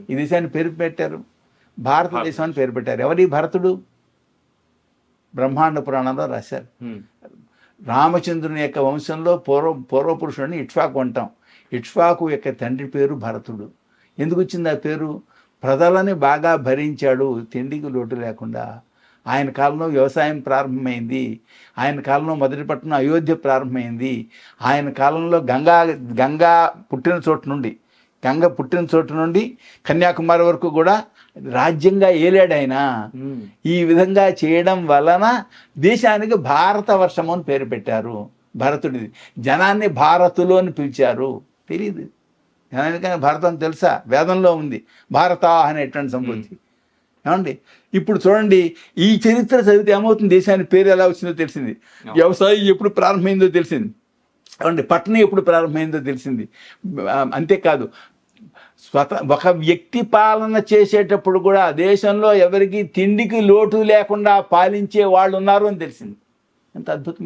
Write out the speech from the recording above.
ఈ దేశాన్ని పేరు పెట్టారు? భారతదేశం అని పేరు పెట్టారు. ఎవరి భరతుడు? బ్రహ్మాండ పురాణంలో రాశారు. రామచంద్రుని యొక్క వంశంలో పూర్వపురుషుడిని ఇక్ష్వాకు అంటాం. ఇక్ష్వాకు యొక్క తండ్రి పేరు భరతుడు. ఎందుకు వచ్చింది ఆ పేరు? ప్రజలని బాగా భరించాడు, తిండికి లోటు లేకుండా. ఆయన కాలంలో వ్యవసాయం ప్రారంభమైంది. ఆయన కాలంలో మొదటి పట్టణం అయోధ్య ప్రారంభమైంది. ఆయన కాలంలో గంగ పుట్టిన చోటు నుండి కన్యాకుమారి వరకు కూడా రాజ్యంగా ఏలాడు ఆయన. ఈ విధంగా చేయడం వలన దేశానికి భారతవర్షము అని పేరు పెట్టారు. భరతుడిది. జనాన్ని భారతులు అని పిలిచారు. తెలియదు జనానికైనా భారతం తెలుసా? వేదంలో ఉంది భారత అనేటువంటి సంబోధి. ఏమండి ఇప్పుడు చూడండి, ఈ చరిత్ర చదివితే ఏమవుతుంది? దేశానికి పేరు ఎలా వచ్చిందో తెలిసింది. వ్యవసాయం ఎప్పుడు ప్రారంభమైందో తెలిసింది. ఏమండి పట్టణం ఎప్పుడు ప్రారంభమైందో తెలిసింది. అంతేకాదు, ఒక వ్యక్తి పాలన చేసేటప్పుడు కూడా దేశంలో ఎవరికి తిండికి లోటు లేకుండా పాలించే వాళ్ళు ఉన్నారు అని తెలిసింది. ఎంత అద్భుతమైన